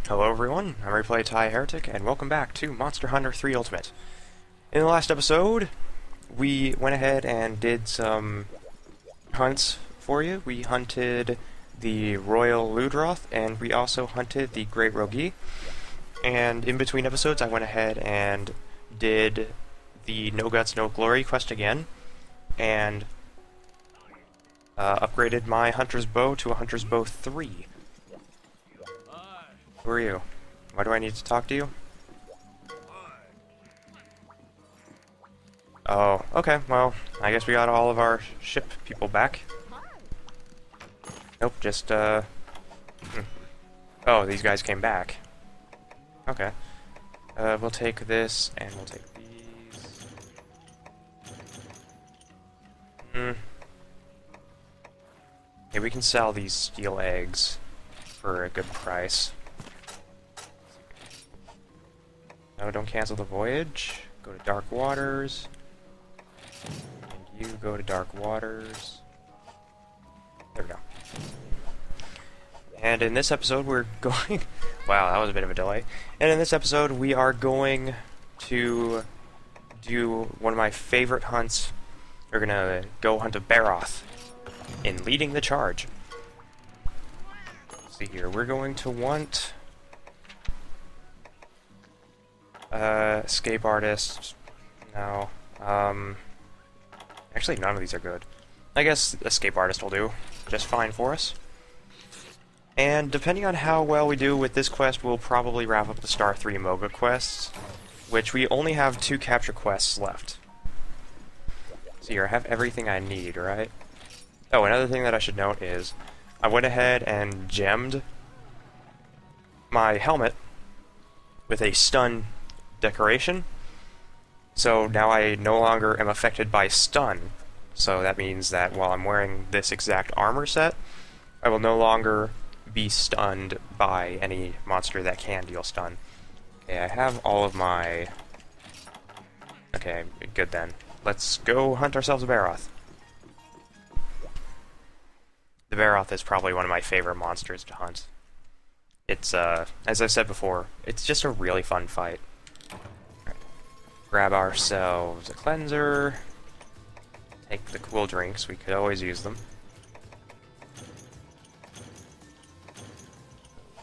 Hello everyone, I'm Replay Ty Heretic, and welcome back to Monster Hunter 3 Ultimate. In the last episode, we went ahead and did some hunts for you. We hunted the Royal Ludroth, and we also hunted the Great Rogi. And in between episodes, I went ahead and did the No Guts, No Glory quest again, and upgraded my Hunter's Bow to a Hunter's Bow 3. Who are you? Why do I need to talk to you? Oh, okay, well, I guess we got all of our ship people back. Nope, just, Oh, these guys came back. Okay. We'll take this, and we'll take these. Yeah, we can sell these steel eggs for a good price. No, don't cancel the voyage. Go to Dark Waters. And you go to Dark Waters. There we go. And in this episode we're going... Wow, that was a bit of a delay. And in this episode we are going to do one of my favorite hunts. We're gonna go hunt a Baroth in leading the charge. Let's see here, we're going to want... escape artist. No. Actually, none of these are good. I guess escape artist will do just fine for us. And depending on how well we do with this quest, we'll probably wrap up the Star 3 Moga quests, which we only have 2 capture quests left. So here, I have everything I need, right? Oh, another thing that I should note is, I went ahead and gemmed my helmet with a stun decoration, so now I no longer am affected by stun. So that means that while I'm wearing this exact armor set, I will no longer be stunned by any monster that can deal stun. Okay, I have all of my... Okay, good then. Let's go hunt ourselves a Baroth. The Baroth is probably one of my favorite monsters to hunt. It's, as I said before, it's just a really fun fight. Grab ourselves a cleanser. Take the cool drinks, we could always use them.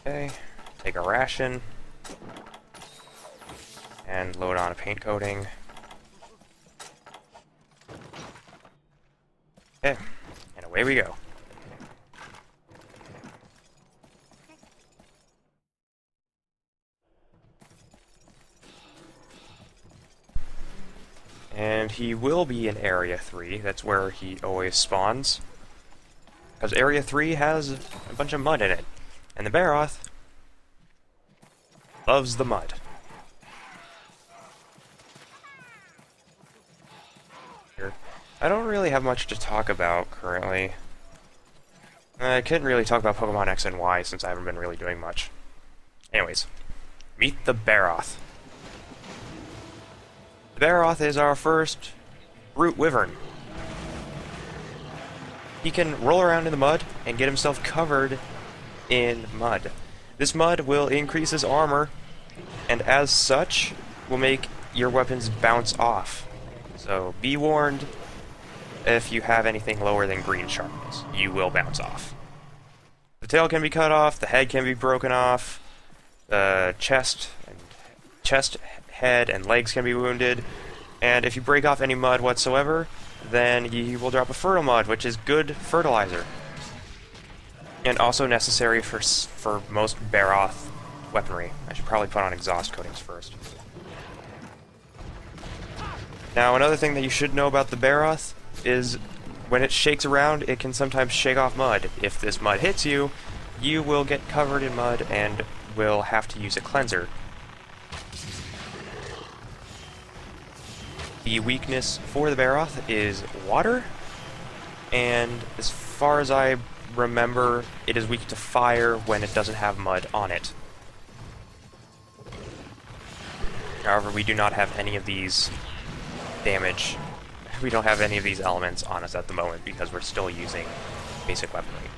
Okay, take a ration. And load on a paint coating. Okay, and away we go. And he will be in Area 3, that's where he always spawns. Because Area 3 has a bunch of mud in it. And the Baroth loves the mud. Here. I don't really have much to talk about currently. I couldn't really talk about Pokemon X and Y since I haven't been really doing much. Anyways, meet the Baroth. The Baroth is our first brute wyvern. He can roll around in the mud and get himself covered in mud. This mud will increase his armor, and as such, will make your weapons bounce off. So be warned, if you have anything lower than green sharpness, you will bounce off. The tail can be cut off, the head can be broken off, the chest, head, and legs can be wounded, and if you break off any mud whatsoever, then you will drop a fertile mud, which is good fertilizer. And also necessary for most Baroth weaponry. I should probably put on exhaust coatings first. Now, another thing that you should know about the Baroth is when it shakes around, it can sometimes shake off mud. If this mud hits you, you will get covered in mud and will have to use a cleanser. The weakness for the Baroth is water, and as far as I remember, it is weak to fire when it doesn't have mud on it. However, we do not have any of these damage. We don't have any of these elements on us at the moment because we're still using basic weaponry.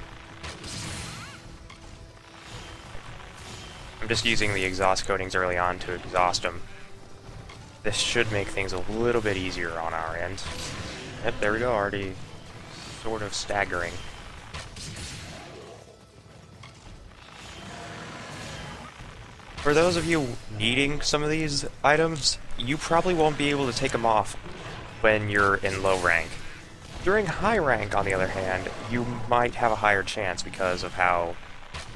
I'm just using the exhaust coatings early on to exhaust them. This should make things a little bit easier on our end. Yep, there we go, already sort of staggering. For those of you needing some of these items, you probably won't be able to take them off when you're in low rank. During high rank, on the other hand, you might have a higher chance because of how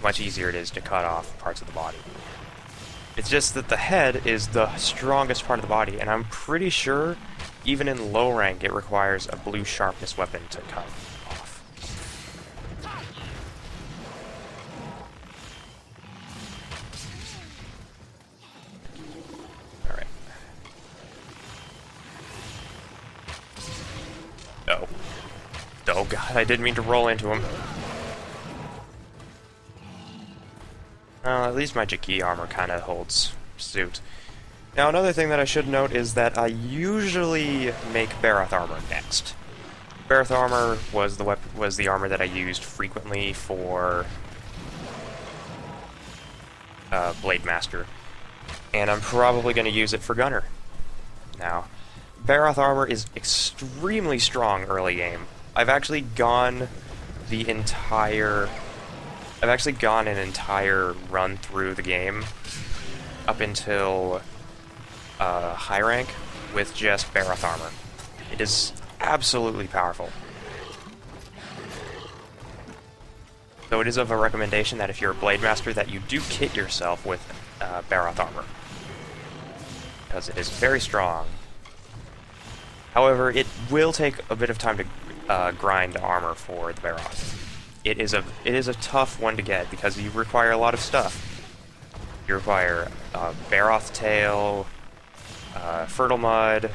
much easier it is to cut off parts of the body. It's just that the head is the strongest part of the body, and I'm pretty sure, even in low rank, it requires a blue sharpness weapon to cut off. Alright. Oh. Oh god, I didn't mean to roll into him. At least my Jiki armor kind of holds suit. Now, another thing that I should note is that I usually make Barroth armor next. Barroth armor was the armor that I used frequently for Blade Master, and I'm probably going to use it for Gunner. Now, Barroth armor is extremely strong early game. I've actually gone an entire run through the game up until high rank with just Barroth armor. It is absolutely powerful. So it is of a recommendation that if you're a Blade Master that you do kit yourself with Barroth armor, because it is very strong. However, it will take a bit of time to grind armor for the Barroth. It is a tough one to get because you require a lot of stuff. You require Barroth tail, fertile mud,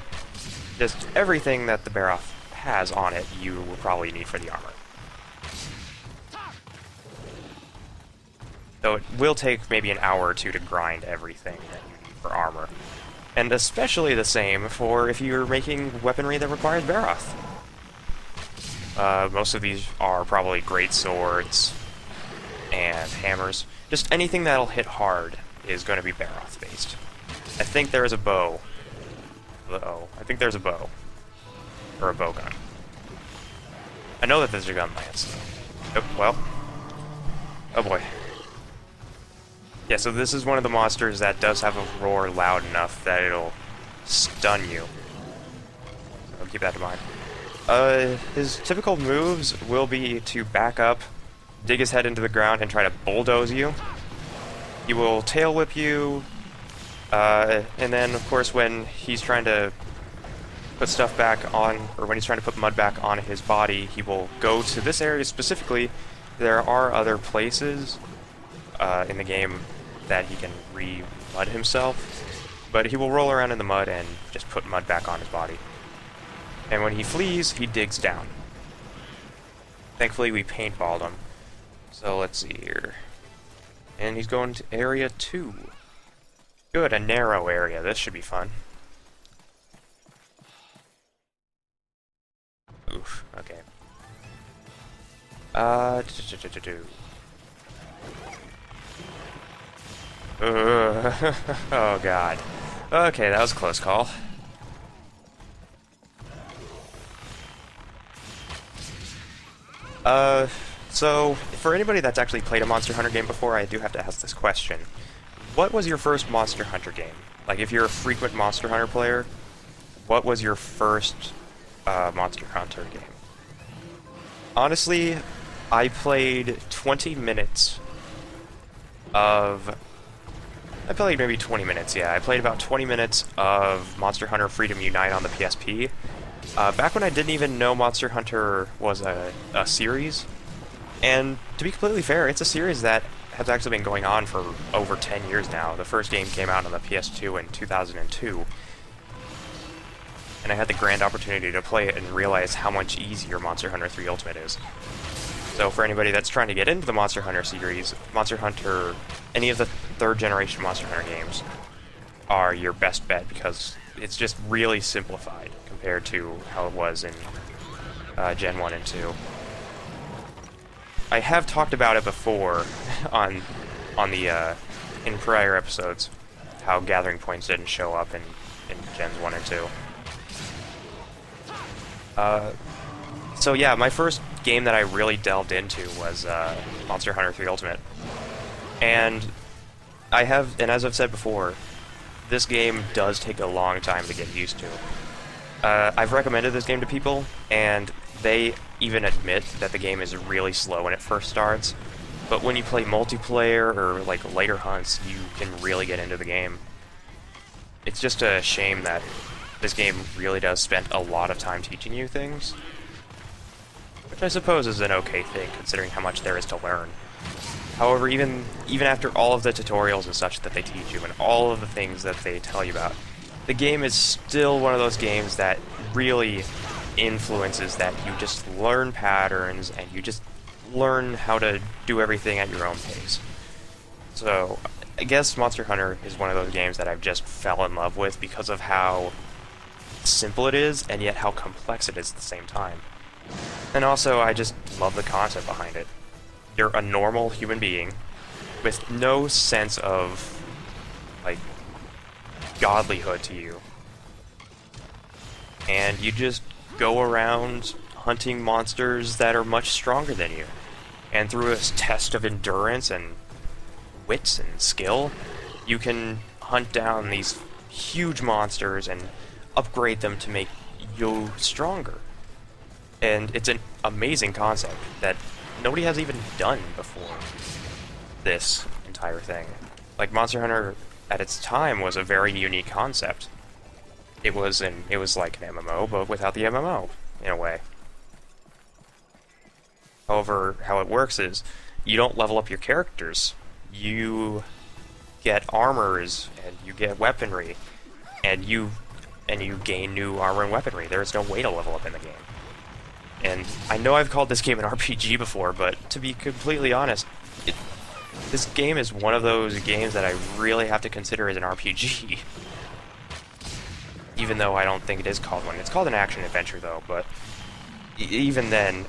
just everything that the Barroth has on it you will probably need for the armor. So it will take maybe an hour or two to grind everything that you need for armor. And especially the same for if you're making weaponry that requires Barroth. Most of these are probably great swords and hammers. Just anything that'll hit hard is going to be Barroth based. I think there is a bow. Uh-oh. I think there's a bow. Or a bow gun. I know that there's a gun lance. Oh, well. Oh boy. Yeah, so this is one of the monsters that does have a roar loud enough that it'll stun you. So keep that in mind. His typical moves will be to back up, dig his head into the ground, and try to bulldoze you. He will tail whip you, and then, of course, when he's trying to put stuff back on, or when he's trying to put mud back on his body, he will go to this area specifically. There are other places in the game that he can re-mud himself, but he will roll around in the mud and just put mud back on his body. And when he flees, he digs down. Thankfully, we paintballed him. So let's see here. And he's going to area 2. Good, a narrow area. This should be fun. Oof, okay. Oh god. Okay, that was a close call. So, for anybody that's actually played a Monster Hunter game before, I do have to ask this question. What was your first Monster Hunter game? Like, if you're a frequent Monster Hunter player, what was your first Monster Hunter game? Honestly, I played 20 minutes of... I played maybe 20 minutes, yeah. I played about 20 minutes of Monster Hunter Freedom Unite on the PSP. Back when I didn't even know Monster Hunter was a series. And to be completely fair, it's a series that has actually been going on for over 10 years now. The first game came out on the PS2 in 2002. And I had the grand opportunity to play it and realize how much easier Monster Hunter 3 Ultimate is. So for anybody that's trying to get into the Monster Hunter series, Monster Hunter, any of the third generation Monster Hunter games are your best bet because it's just really simplified compared to how it was in Gen 1 and 2. I have talked about it before on the in prior episodes how gathering points didn't show up in Gens 1 and 2. So yeah, my first game that I really delved into was Monster Hunter 3 Ultimate. And as I've said before, this game does take a long time to get used to. I've recommended this game to people, and they even admit that the game is really slow when it first starts. But when you play multiplayer or like later hunts, you can really get into the game. It's just a shame that this game really does spend a lot of time teaching you things, which I suppose is an okay thing considering how much there is to learn. However, even after all of the tutorials and such that they teach you and all of the things that they tell you about, the game is still one of those games that really influences that you just learn patterns and you just learn how to do everything at your own pace. So, I guess Monster Hunter is one of those games that I've just fell in love with because of how simple it is and yet how complex it is at the same time. And also, I just love the concept behind it. You're a normal human being with no sense of, like, godlyhood to you. And you just go around hunting monsters that are much stronger than you. And through a test of endurance and wits and skill, you can hunt down these huge monsters and upgrade them to make you stronger. And it's an amazing concept that nobody has even done before this entire thing. Like, Monster Hunter at its time was a very unique concept. It was like an MMO, but without the MMO, in a way. However, how it works is, you don't level up your characters. You get armors, and you get weaponry, and you gain new armor and weaponry. There is no way to level up in the game. And I know I've called this game an RPG before, but to be completely honest, this game is one of those games that I really have to consider as an RPG. Even though I don't think it is called one. It's called an action-adventure, though, but even then,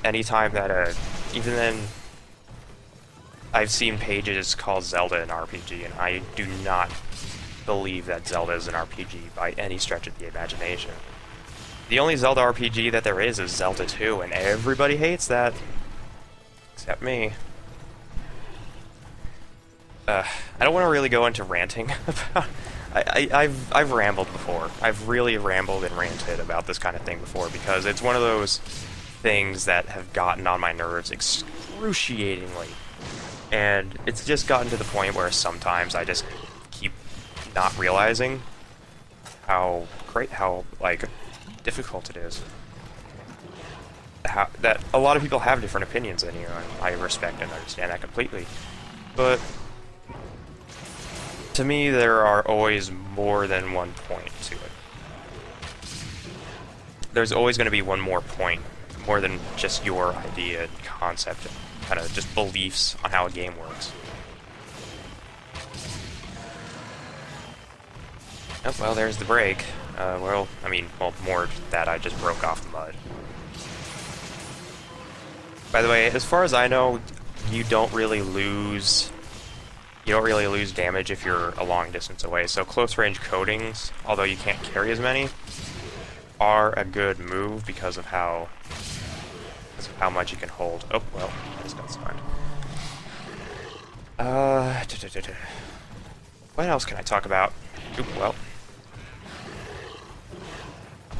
I've seen pages called Zelda an RPG, and I do not believe that Zelda is an RPG by any stretch of the imagination. The only Zelda RPG that there is Zelda 2, and everybody hates that. Except me. I don't want to really go into ranting about... I've rambled before. I've really rambled and ranted about this kind of thing before, because it's one of those things that have gotten on my nerves excruciatingly. And it's just gotten to the point where sometimes I just keep not realizing how difficult it is. That a lot of people have different opinions than you, and I respect and understand that completely. But to me, there are always more than one point to it. There's always going to be one more point, more than just your idea and concept, and kind of just beliefs on how a game works. Oh, well, there's the break. Well, more that I just broke off the mud. By the way, as far as I know, you don't really lose damage if you're a long distance away. So close range coatings, although you can't carry as many, are a good move because of how much you can hold. Oh, well, I just got stunned. What else can I talk about? Oop, well.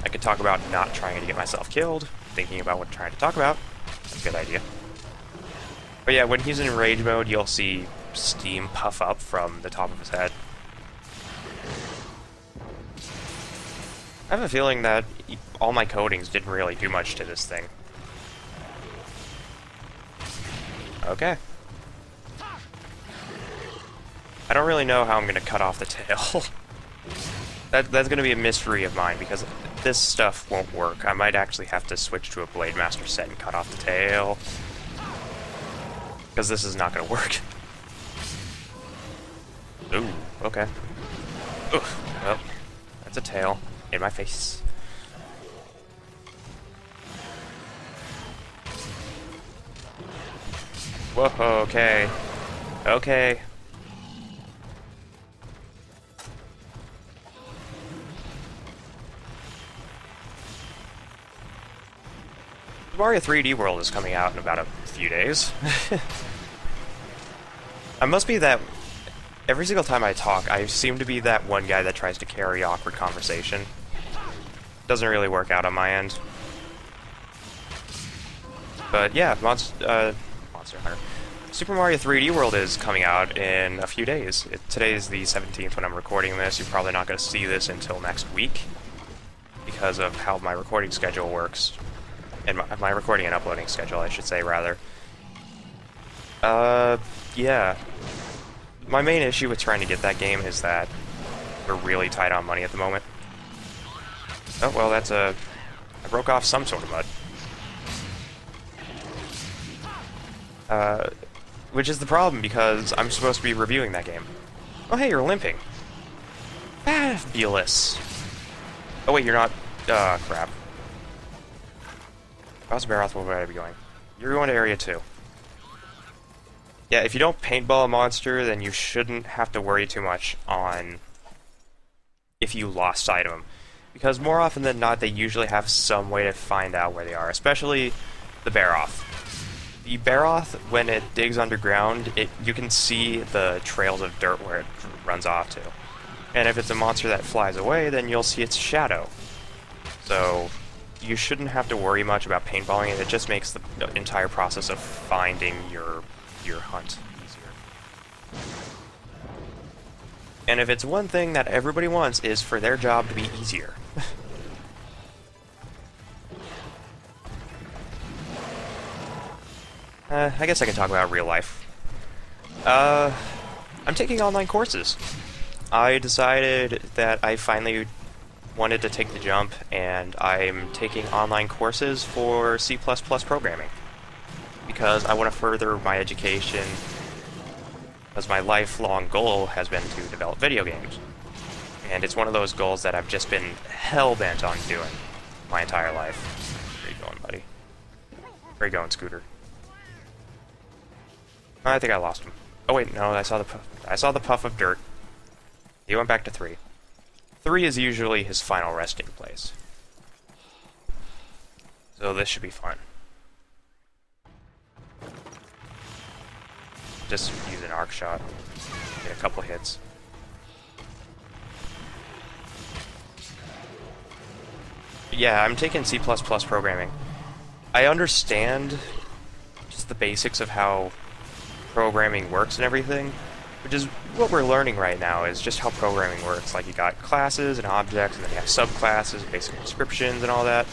I could talk about not trying to get myself killed, thinking about what I'm trying to talk about. That's a good idea. But yeah, when he's in rage mode, you'll see steam puff up from the top of his head. I have a feeling that all my coatings didn't really do much to this thing. Okay. I don't really know how I'm going to cut off the tail. That's going to be a mystery of mine, because this stuff won't work. I might actually have to switch to a Blade Master set and cut off the tail, because this is not going to work. Ooh, okay. Oof, well, that's a tail in my face. Whoa, okay. Okay. Mario 3D World is coming out in about a few days. I must be that... Every single time I talk, I seem to be that one guy that tries to carry awkward conversation. Doesn't really work out on my end. But yeah, Monster Hunter. Super Mario 3D World is coming out in a few days. Today is the 17th when I'm recording this. You're probably not going to see this until next week because of how my recording schedule works. And my recording and uploading schedule, I should say, rather. Yeah. My main issue with trying to get that game is that we're really tight on money at the moment. Oh, well, that's I broke off some sort of mud. Which is the problem, because I'm supposed to be reviewing that game. Oh, hey, you're limping. Fabulous. Oh, wait, you're not... crap. How's Baroth, where would I be going? You're going to Area 2. Yeah, if you don't paintball a monster, then you shouldn't have to worry too much on if you lost sight of them. Because more often than not, they usually have some way to find out where they are, especially the Baroth. The Baroth, when it digs underground, you can see the trails of dirt where it runs off to. And if it's a monster that flies away, then you'll see its shadow. So you shouldn't have to worry much about paintballing it. It just makes the entire process of finding your hunt easier. And if it's one thing that everybody wants is for their job to be easier. I guess I can talk about real life. I'm taking online courses. I decided that I finally wanted to take the jump, and I'm taking online courses for C++ programming. Because I want to further my education, because my lifelong goal has been to develop video games. And it's one of those goals that I've just been hell-bent on doing my entire life. Where you going, buddy? Where you going, Scooter? I think I lost him. Oh wait, no, I saw the puff of dirt. He went back to 3. 3 is usually his final resting place. So this should be fun. Just use an arc shot. Get a couple hits. Yeah, I'm taking C++ programming. I understand just the basics of how programming works and everything, which is what we're learning right now, is just how programming works. Like, you got classes and objects, and then you have subclasses, basic descriptions, and all that.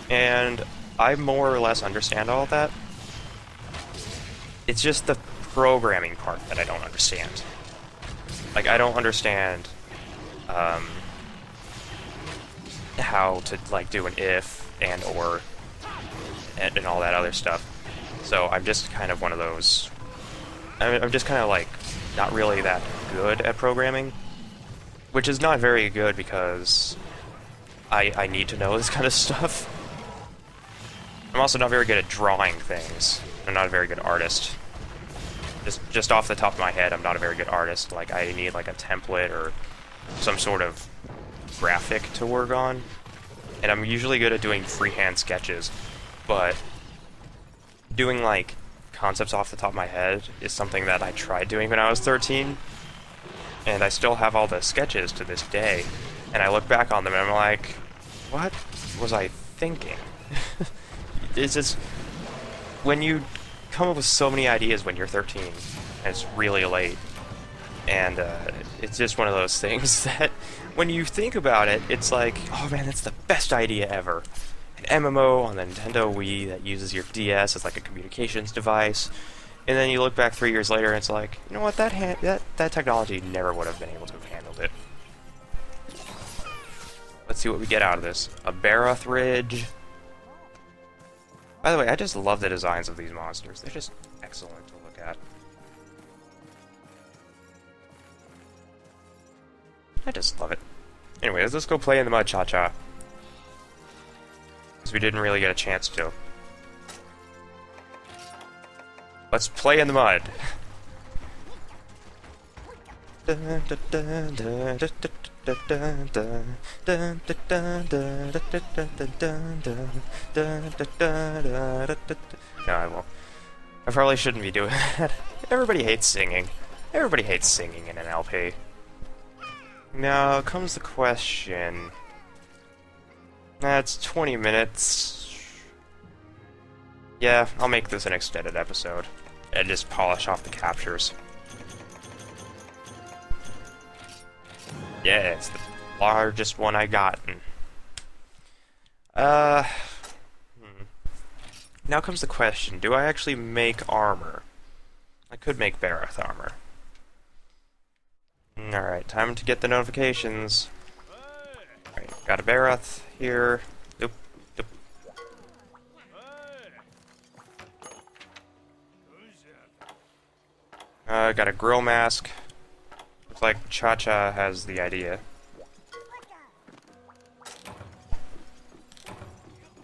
And I more or less understand all of that. It's just the programming part that I don't understand. Like, I don't understand how to, like, do an if, and, or, and all that other stuff. So I'm just kind of one of those... I'm just kind of, like, not really that good at programming. Which is not very good, because I need to know this kind of stuff. I'm also not very good at drawing things. I'm not a very good artist. Just off the top of my head, I'm not a very good artist. Like, I need, like, a template or some sort of graphic to work on. And I'm usually good at doing freehand sketches, but doing, like, concepts off the top of my head is something that I tried doing when I was 13, and I still have all the sketches to this day, and I look back on them and I'm like, what was I thinking? It's just, when you come up with so many ideas when you're 13, and it's really late, and it's just one of those things that, when you think about it, it's like, oh man, that's the best idea ever. An MMO on the Nintendo Wii that uses your DS as like a communications device, and then you look back 3 years later and it's like, you know what, that technology never would have been able to have handled it. Let's see what we get out of this. A Baroth Ridge. By the way, I just love the designs of these monsters. They're just excellent to look at. I just love it. Anyways, let's go play in the mud, cha-cha. Because we didn't really get a chance to. Let's play in the mud. No, I won't. I probably shouldn't be doing that. Everybody hates singing. Everybody hates singing in an LP. Now comes the question. That's 20 minutes. Yeah, I'll make this an extended episode. And just polish off the captures. Yeah, it's the largest one I gotten. Now comes the question, do I actually make armor? I could make Barroth armor. Alright, time to get the notifications. Alright, got a Barroth here. Oop, oop. Got a grill mask. Looks like Cha-Cha has the idea.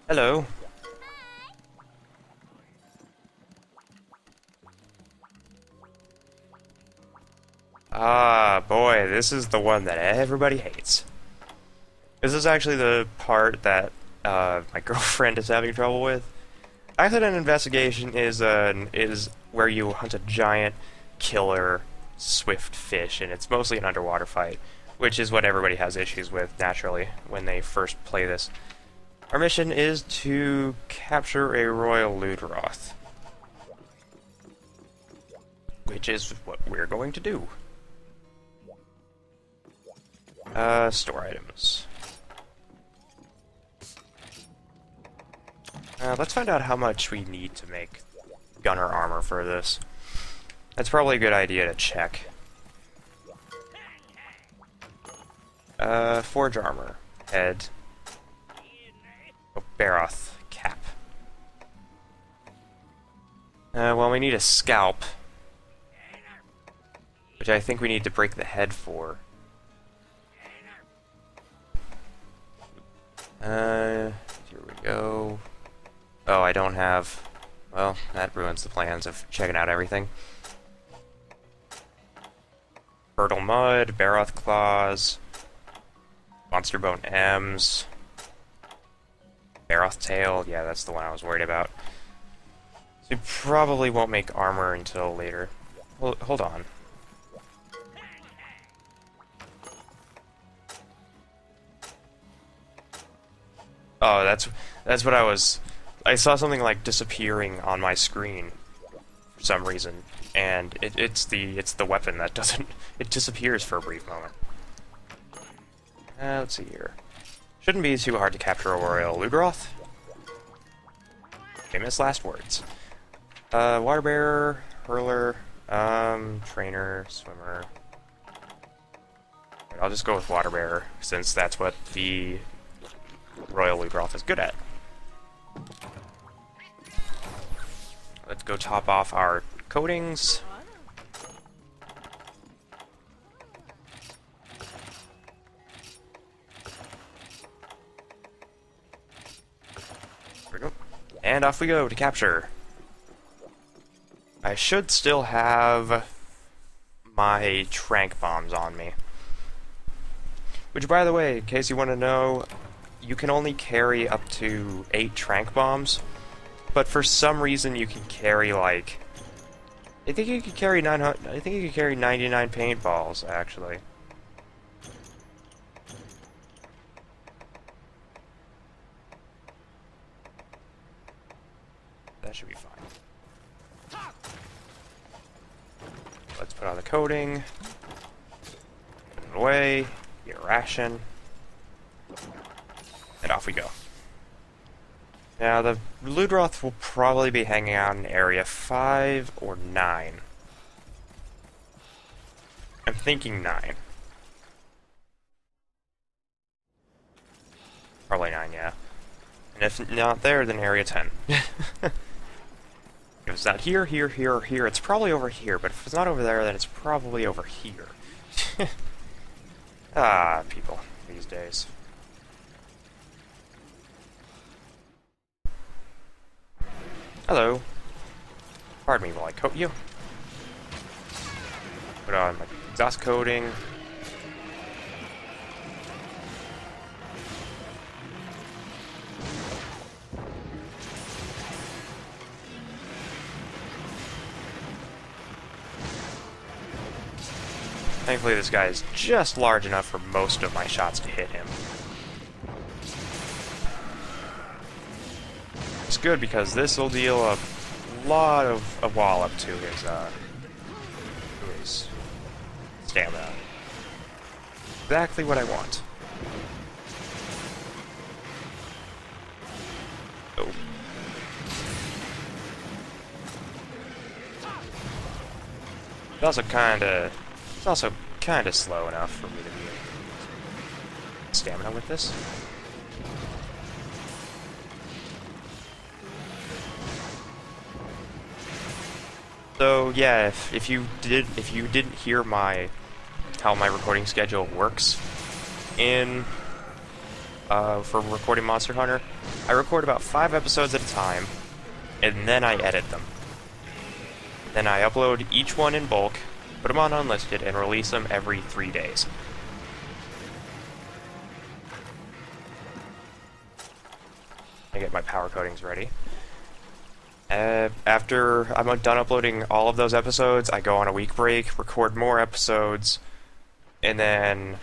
Hello. Ah, boy, this is the one that everybody hates. This is actually the part that my girlfriend is having trouble with. Accident investigation is where you hunt a giant killer swift fish, and it's mostly an underwater fight, which is what everybody has issues with naturally when they first play this. Our mission is to capture a royal Ludroth, which is what we're going to do. Store items. Let's find out how much we need to make gunner armor for this. That's probably a good idea to check. Forge armor. Head. Oh, Barroth. Cap. Well, we need a scalp, which I think we need to break the head for. Here we go. Oh, I don't have... Well, that ruins the plans of checking out everything. Hurtle Mud, Barroth Claws, Monster Bone M's, Barroth Tail, yeah, that's the one I was worried about. So we probably won't make armor until later. Hold on. Oh, that's what I saw something like disappearing on my screen for some reason, and it's the weapon that doesn't, it disappears for a brief moment. Let's see here. Shouldn't be too hard to capture a royal Ludroth. Famous last words. Water bearer, hurler, trainer, swimmer. I'll just go with water bearer since that's what the royal Ludroth is good at. Let's go top off our coatings. There we go. And off we go to capture. I should still have my trank bombs on me. Which, by the way, in case you want to know, you can only carry up to 8 trank bombs, but for some reason you can carry like... I think you could carry 900. I think you could carry 99 paintballs, actually. That should be fine. Let's put on the coating. Put it away. Get a ration. And off we go. Now, the Ludroth will probably be hanging out in Area 5 or 9. I'm thinking 9. Probably 9, yeah. And if not there, then Area 10. If it's not here, here, here, or here, it's probably over here. But if it's not over there, then it's probably over here. Ah, people these days. Hello. Pardon me while I coat you. Put on my exhaust coating. Thankfully this guy is just large enough for most of my shots to hit him. It's good because this will deal a lot of a wallop to his stamina. Exactly what I want. Oh. It's also kinda slow enough for me to be stamina with this. So yeah, if you didn't hear how my recording schedule works in for recording Monster Hunter, I record about 5 episodes at a time, and then I edit them. Then I upload each one in bulk, put them on unlisted, and release them every 3 days. I get my power coatings ready. After I'm done uploading all of those episodes, I go on a week break, record more episodes, and then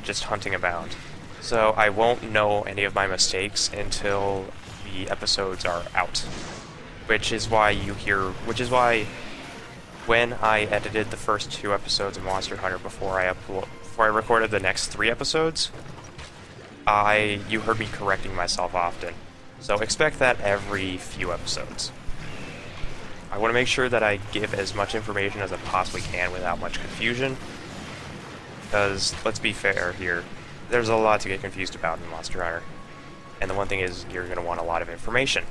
just hunting abound. So I won't know any of my mistakes until the episodes are out. Which is why when I edited the first 2 episodes of Monster Hunter before I recorded the next 3 episodes, you heard me correcting myself often. So expect that every few episodes. I want to make sure that I give as much information as I possibly can without much confusion. Because, let's be fair here, there's a lot to get confused about in Monster Hunter. And the one thing is, you're going to want a lot of information.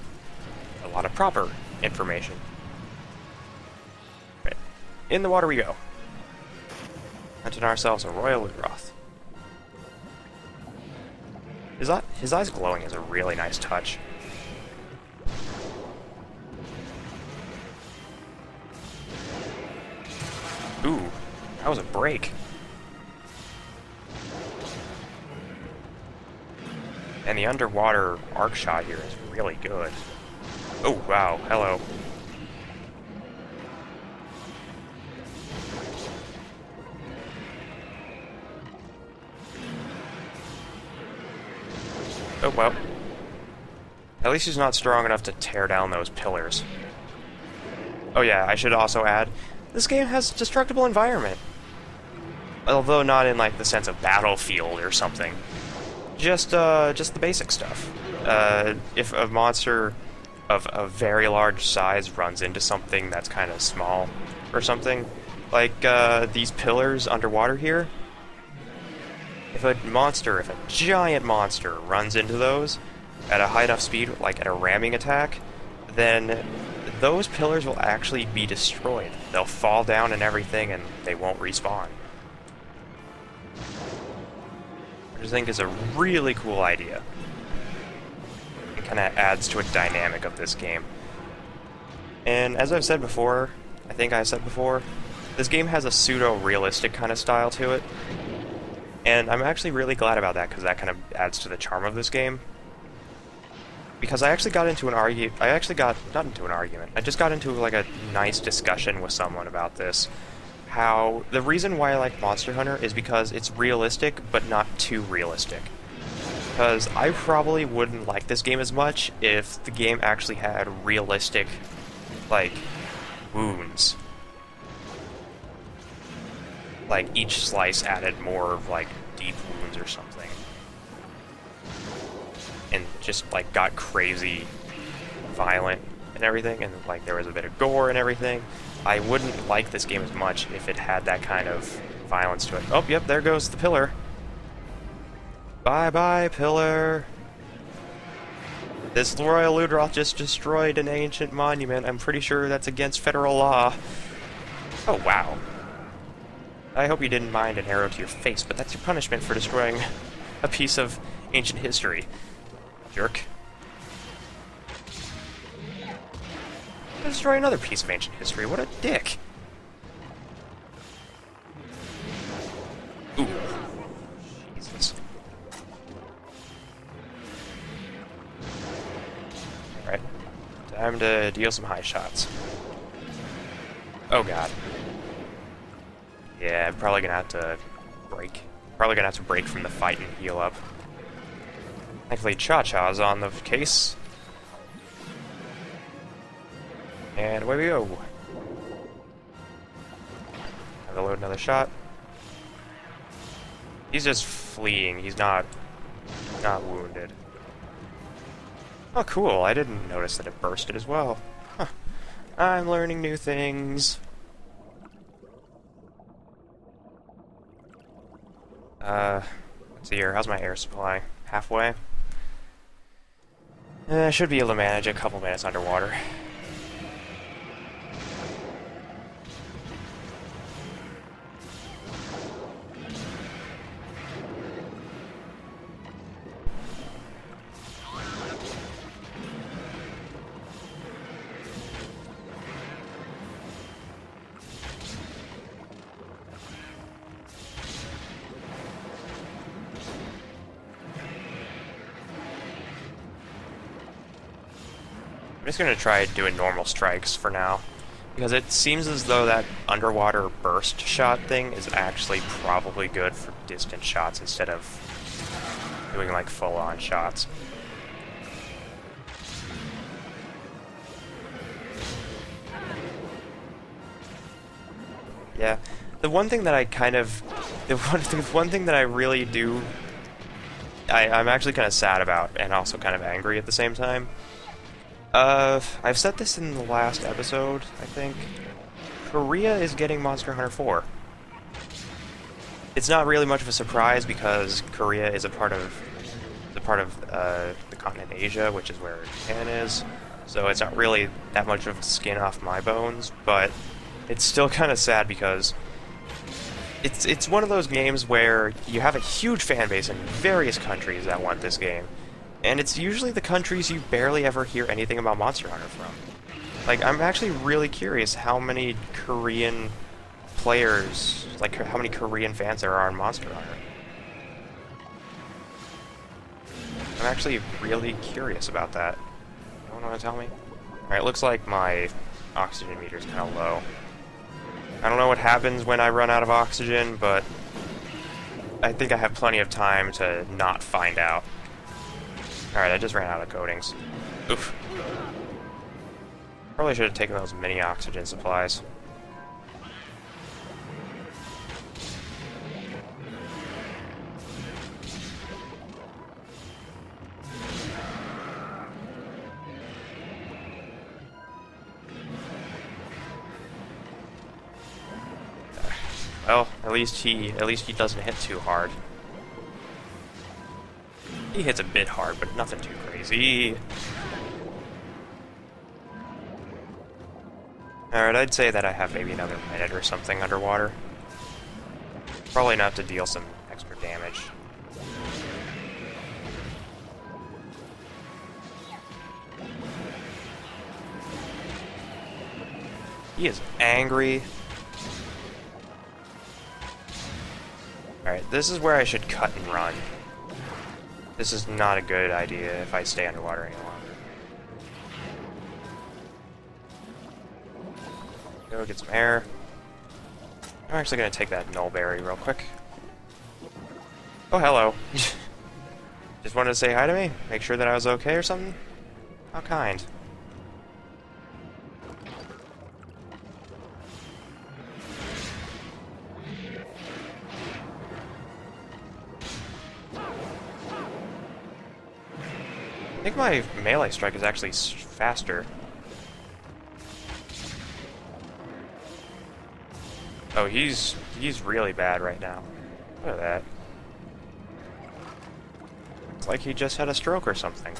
A lot of proper information. Right. In the water we go. Hunting ourselves a Royal Udroth. His eyes glowing is a really nice touch. Ooh, that was a break. And the underwater arc shot here is really good. Oh, wow, hello. Oh, well. At least he's not strong enough to tear down those pillars. Oh yeah, I should also add, this game has destructible environment. Although not in, like, the sense of battlefield or something. Just the basic stuff. If a monster of a very large size runs into something that's kind of small or something, like these pillars underwater here, if a giant monster runs into those at a high enough speed, like at a ramming attack, then those pillars will actually be destroyed. They'll fall down and everything, and they won't respawn. Which I think is a really cool idea. It kind of adds to a dynamic of this game. And as I've said before, this game has a pseudo-realistic kind of style to it. And I'm actually really glad about that, because that kind of adds to the charm of this game. Because I actually got into an argument, I just got into like a nice discussion with someone about this. How the reason why I like Monster Hunter is because it's realistic, but not too realistic. Because I probably wouldn't like this game as much if the game actually had realistic, like, wounds. Like, each slice added more, like, deep wounds or something. And just, like, got crazy violent and everything, and, like, there was a bit of gore and everything. I wouldn't like this game as much if it had that kind of violence to it. Oh, yep, there goes the pillar. Bye-bye, pillar. This Royal Udroth just destroyed an ancient monument. I'm pretty sure that's against federal law. Oh, wow. I hope you didn't mind an arrow to your face, but that's your punishment for destroying a piece of ancient history. Jerk. Destroy another piece of ancient history. What a dick. Ooh. Jesus. Alright. Time to deal some high shots. Oh god. Yeah, I'm probably gonna have to break. Probably gonna have to break from the fight and heal up. Thankfully, Cha-Cha's on the case. And away we go. Have to load another shot. He's just fleeing. He's not wounded. Oh, cool. I didn't notice that it bursted as well. Huh. I'm learning new things. Let's see here. How's my air supply? Halfway? I should be able to manage a couple minutes underwater. I'm just gonna try doing normal strikes for now, because it seems as though that underwater burst shot thing is actually probably good for distant shots instead of doing like full-on shots. Yeah, the one thing that I kind of, the one thing that I really do, I'm actually kind of sad about, and also kind of angry at the same time. I've said this in the last episode, I think. Korea is getting Monster Hunter 4. It's not really much of a surprise because Korea is a part of the continent Asia, which is where Japan is. So it's not really that much of skin off my bones, but it's still kind of sad because it's one of those games where you have a huge fan base in various countries that want this game. And it's usually the countries you barely ever hear anything about Monster Hunter from. Like, I'm actually really curious how many Korean players, like how many Korean fans there are in Monster Hunter. I'm actually really curious about that. You want to tell me? Alright, looks like my oxygen meter's kind of low. I don't know what happens when I run out of oxygen, but I think I have plenty of time to not find out. Alright, I just ran out of coatings. Oof. Probably should have taken those mini oxygen supplies. Well, at least he doesn't hit too hard. He hits a bit hard, but nothing too crazy. Alright, I'd say that I have maybe another minute or something underwater. Probably enough to deal some extra damage. He is angry. Alright, this is where I should cut and run. This is not a good idea if I stay underwater any longer. Go get some air. I'm actually going to take that null berry real quick. Oh, hello. Just wanted to say hi to me? Make sure that I was okay or something? How kind. I think my melee strike is actually faster. Oh, he's really bad right now. Look at that. It's like he just had a stroke or something.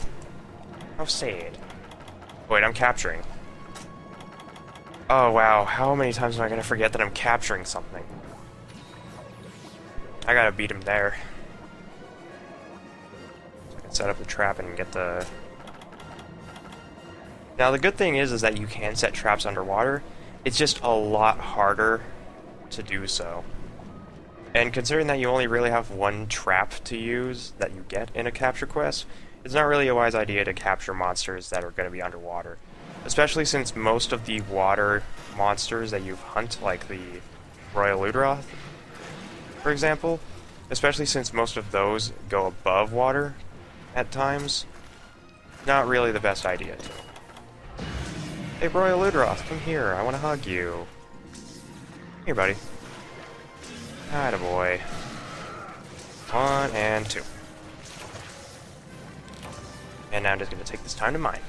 How sad. Wait, I'm capturing. Oh wow, how many times am I gonna forget that I'm capturing something? I gotta beat him there. So I can set up the trap and get the... Now the good thing is that you can set traps underwater. It's just a lot harder to do so. And considering that you only really have one trap to use that you get in a capture quest, it's not really a wise idea to capture monsters that are going to be underwater. Especially since most of the water monsters that you hunt, like the Royal Ludroth, for example, especially since most of those go above water at times. Not really the best idea, too. Hey, Royal Ludroth, come here. I want to hug you. Here, buddy. Attaboy. 1 and 2. And now I'm just going to take this time to mine.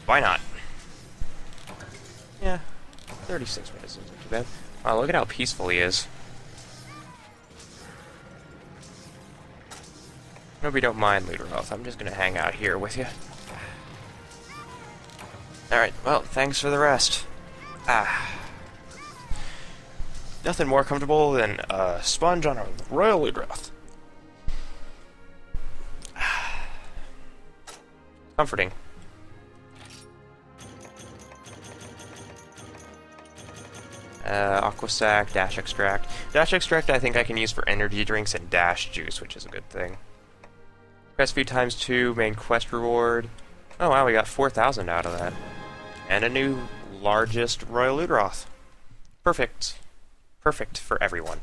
Why not? Yeah, 36 minutes isn't too bad. Wow, look at how peaceful he is. I hope you don't mind, Ludroth. I'm just going to hang out here with you. Alright, well, thanks for the rest. Nothing more comfortable than a sponge on a Royal Ludroth. Comforting. Aqua Sac, Dash Extract. Dash Extract I think I can use for energy drinks and Dash Juice, which is a good thing. Quest view times 2, main quest reward. Oh wow, we got 4,000 out of that. And a new largest Royal Ludroth. Perfect. Perfect for everyone.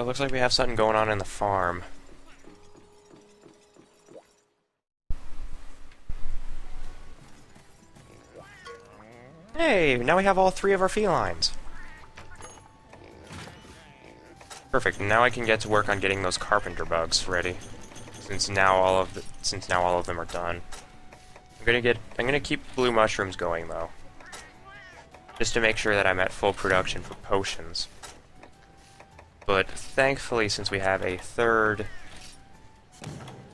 Looks like we have something going on in the farm. Hey, now we have all 3 of our felines. Perfect. Now I can get to work on getting those carpenter bugs ready. Since now all of them are done. I'm gonna keep blue mushrooms going though. Just to make sure that I'm at full production for potions. But thankfully, since we have a 3rd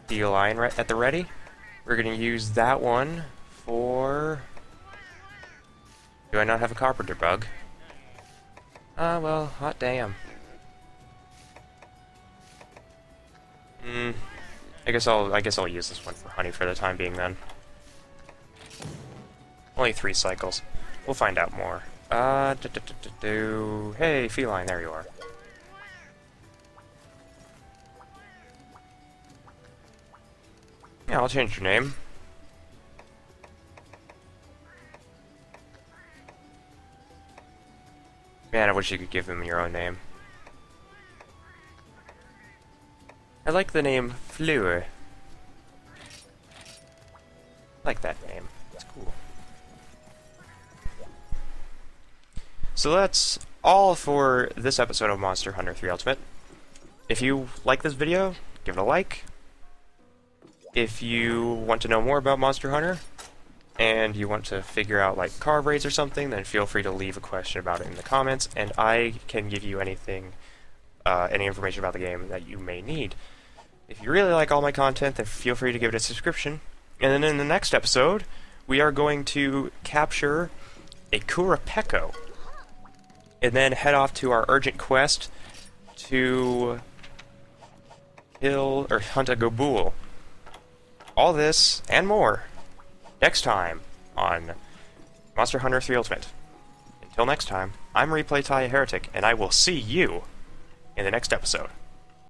feline at the ready, we're gonna use that one for... Do I not have a carpenter bug? Well, hot damn. I guess I'll use this one for honey for the time being then. Only 3 cycles. We'll find out more. Hey, feline, there you are. Yeah, I'll change your name. Man, I wish you could give him your own name. I like the name Fleur. I like that name. It's cool. So that's all for this episode of Monster Hunter 3 Ultimate. If you like this video, give it a like. If you want to know more about Monster Hunter, and you want to figure out like carve rates or something, then feel free to leave a question about it in the comments, and I can give you anything, any information about the game that you may need. If you really like all my content, then feel free to give it a subscription. And then in the next episode, we are going to capture a Kurapeko, and then head off to our urgent quest to kill or hunt a Gobul. All this and more next time on Monster Hunter 3 Ultimate. Until next time, I'm Replay Ty Heretic, and I will see you in the next episode.